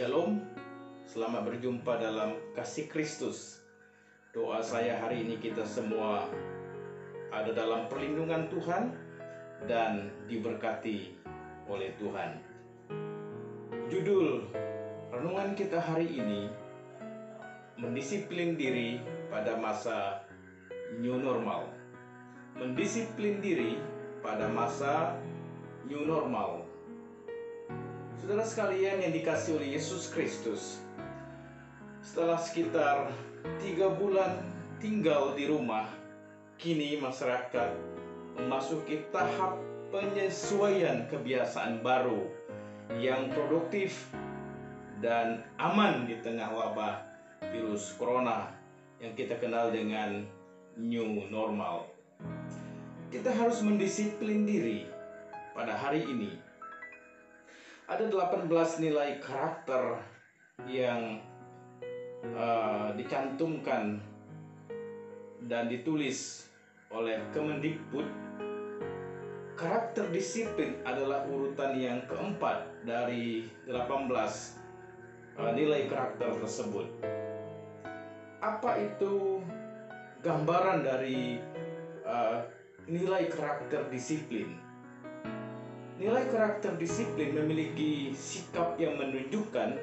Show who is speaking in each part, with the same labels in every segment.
Speaker 1: Shalom, selamat berjumpa dalam kasih Kristus. Doa saya hari ini kita semua ada dalam perlindungan Tuhan dan diberkati oleh Tuhan. Judul renungan kita hari ini, mendisiplin diri pada masa new normal. Mendisiplin diri pada masa new normal. Saudara sekalian yang dikasihi oleh Yesus Kristus, setelah sekitar 3 bulan tinggal di rumah, kini masyarakat memasuki tahap penyesuaian kebiasaan baru yang produktif dan aman di tengah wabah virus corona yang kita kenal dengan new normal. Kita harus mendisiplin diri pada hari ini. Ada 18 nilai karakter yang dicantumkan dan ditulis oleh Kemendikbud. Karakter disiplin adalah urutan yang keempat dari 18 nilai karakter tersebut. Apa itu gambaran dari nilai karakter disiplin? Nilai karakter disiplin memiliki sikap yang menunjukkan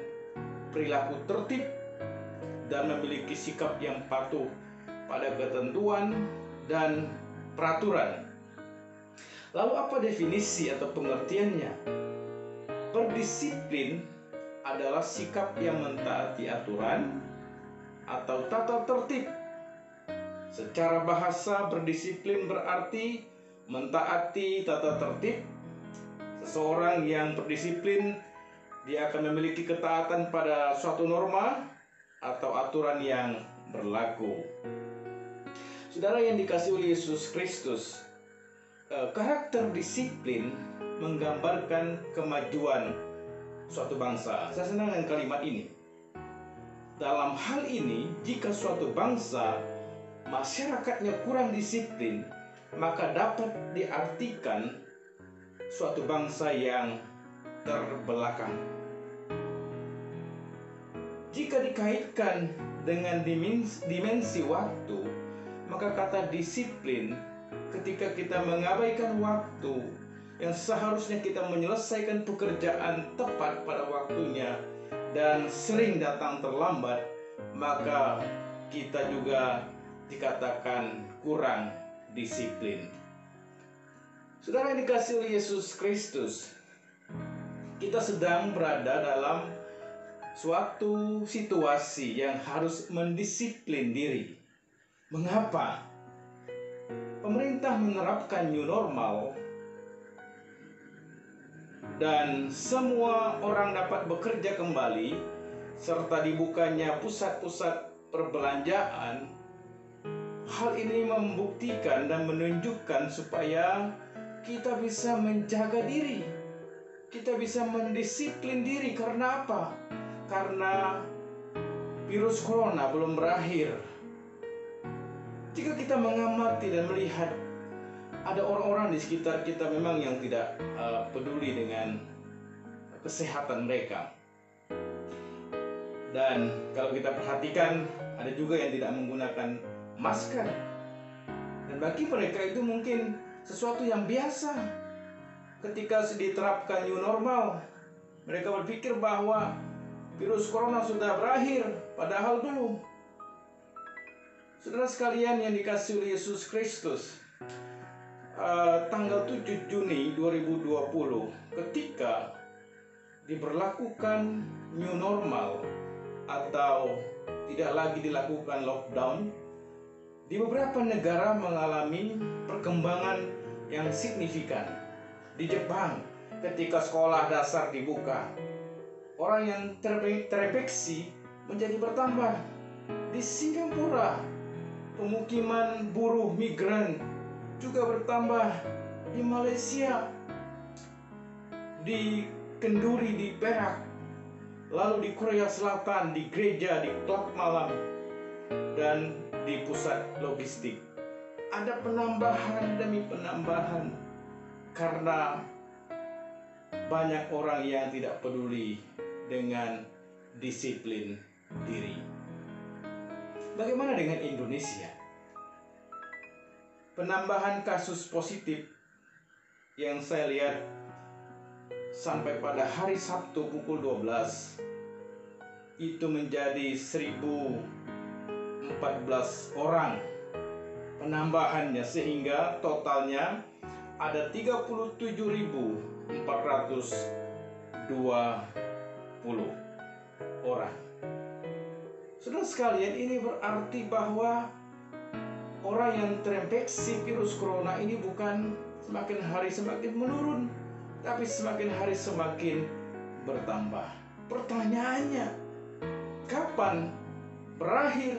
Speaker 1: perilaku tertib dan memiliki sikap yang patuh pada ketentuan dan peraturan. Lalu apa definisi atau pengertiannya? Berdisiplin adalah sikap yang mentaati aturan atau tata tertib. Secara bahasa, berdisiplin berarti mentaati tata tertib. Seseorang yang berdisiplin, dia akan memiliki ketaatan pada suatu norma atau aturan yang berlaku. Saudara yang dikasihi oleh Yesus Kristus, karakter disiplin menggambarkan kemajuan suatu bangsa. Saya senang dengan kalimat ini. Dalam hal ini, jika suatu bangsa masyarakatnya kurang disiplin, maka dapat diartikan suatu bangsa yang terbelakang. Jika dikaitkan dengan dimensi waktu, maka kata disiplin ketika kita mengabaikan waktu yang seharusnya kita menyelesaikan pekerjaan tepat pada waktunya dan sering datang terlambat, maka kita juga dikatakan kurang disiplin. Saudara yang dikasihi oleh Yesus Kristus, kita sedang berada dalam suatu situasi yang harus mendisiplin diri. Mengapa? Pemerintah menerapkan new normal dan semua orang dapat bekerja kembali serta dibukanya pusat-pusat perbelanjaan. Hal ini membuktikan dan menunjukkan supaya kita bisa menjaga diri, kita bisa mendisiplin diri. Karena apa? Karena virus corona belum berakhir. Jika kita mengamati dan melihat ada orang-orang di sekitar kita memang yang tidak peduli dengan kesehatan mereka. Dan kalau kita perhatikan, ada juga yang tidak menggunakan masker. Dan bagi mereka itu mungkin sesuatu yang biasa. Ketika diterapkan new normal, mereka berpikir bahwa virus corona sudah berakhir, padahal belum. Saudara sekalian yang dikasihi oleh Yesus Kristus, tanggal 7 Juni 2020 ketika diberlakukan new normal atau tidak lagi dilakukan lockdown, di beberapa negara mengalami perkembangan yang signifikan. Di Jepang, ketika sekolah dasar dibuka, orang yang terinfeksi menjadi bertambah. Di Singapura, pemukiman buruh migran juga bertambah. Di Malaysia, di Kenduri, di Perak, lalu di Korea Selatan, di gereja, di klub malam, dan di pusat logistik. Ada penambahan demi penambahan karena banyak orang yang tidak peduli dengan mendisiplin diri. Bagaimana dengan Indonesia? Penambahan kasus positif yang saya lihat sampai pada hari Sabtu pukul 12 itu menjadi 1014 orang penambahannya, sehingga totalnya ada 37.420 orang. Saudara sekalian, ini berarti bahwa orang yang terinfeksi virus corona ini bukan semakin hari semakin menurun, tapi semakin hari semakin bertambah. Pertanyaannya, kapan berakhir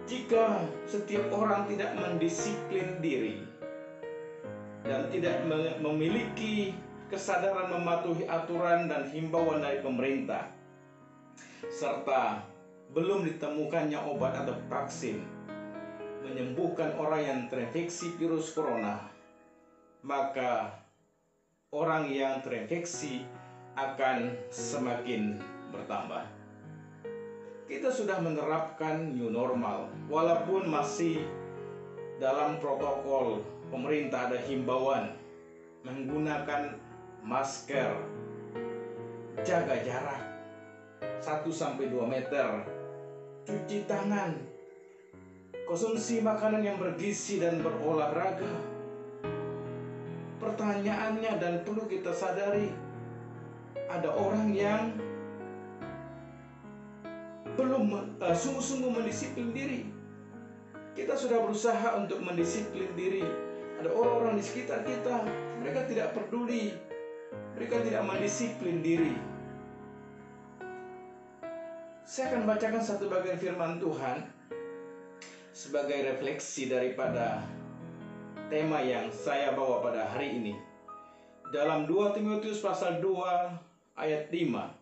Speaker 1: jika setiap orang tidak mendisiplin diri dan tidak memiliki kesadaran mematuhi aturan dan himbauan dari pemerintah, serta belum ditemukannya obat atau vaksin menyembuhkan orang yang terinfeksi virus corona, maka orang yang terinfeksi akan semakin bertambah. Kita sudah menerapkan new normal, walaupun masih dalam protokol pemerintah ada himbauan menggunakan masker, jaga jarak 1-2 meter, cuci tangan, konsumsi makanan yang bergizi dan berolahraga. Pertanyaannya, dan perlu kita sadari, ada orang yang belum sungguh-sungguh mendisiplin diri. Kita sudah berusaha untuk mendisiplin diri. Ada orang-orang di sekitar kita, mereka tidak peduli, mereka tidak mendisiplin diri. Saya akan bacakan satu bagian firman Tuhan sebagai refleksi daripada tema yang saya bawa pada hari ini. Dalam 2 Timotius pasal 2 ayat 5.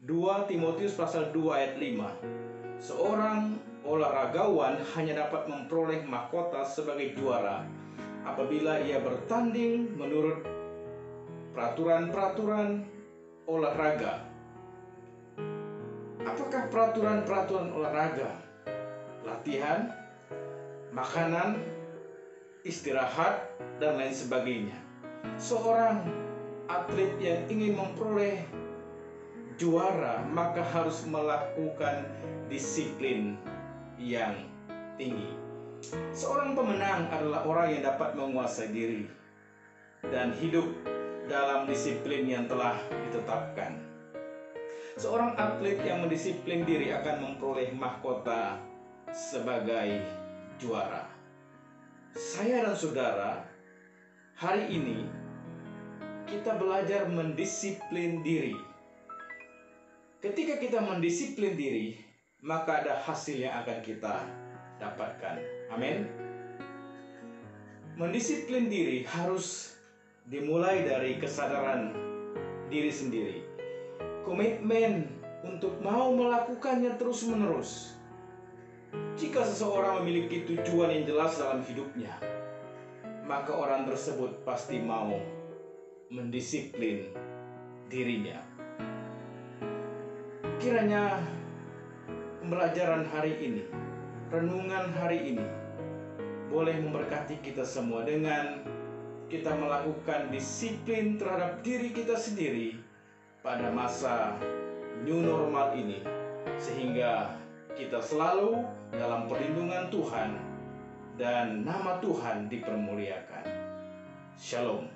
Speaker 1: 2 Timotius pasal 2 ayat 5. Seorang olahragawan hanya dapat memperoleh mahkota sebagai juara apabila ia bertanding menurut peraturan-peraturan olahraga. Apakah peraturan-peraturan olahraga? Latihan, makanan, istirahat, dan lain sebagainya. Seorang atlet yang ingin memperoleh juara maka harus melakukan disiplin yang tinggi. Seorang pemenang adalah orang yang dapat menguasai diri dan hidup dalam disiplin yang telah ditetapkan. Seorang atlet yang mendisiplin diri akan memperoleh mahkota sebagai juara. Saya dan saudara, hari ini kita belajar mendisiplin diri. Ketika kita mendisiplin diri, maka ada hasil yang akan kita dapatkan. Amin. Mendisiplin diri harus dimulai dari kesadaran diri sendiri. Komitmen untuk mau melakukannya terus-menerus. Jika seseorang memiliki tujuan yang jelas dalam hidupnya, maka orang tersebut pasti mau mendisiplin dirinya. Kiranya pembelajaran hari ini, renungan hari ini, boleh memberkati kita semua dengan kita melakukan disiplin terhadap diri kita sendiri pada masa new normal ini, sehingga kita selalu dalam perlindungan Tuhan dan nama Tuhan dipermuliakan. Shalom.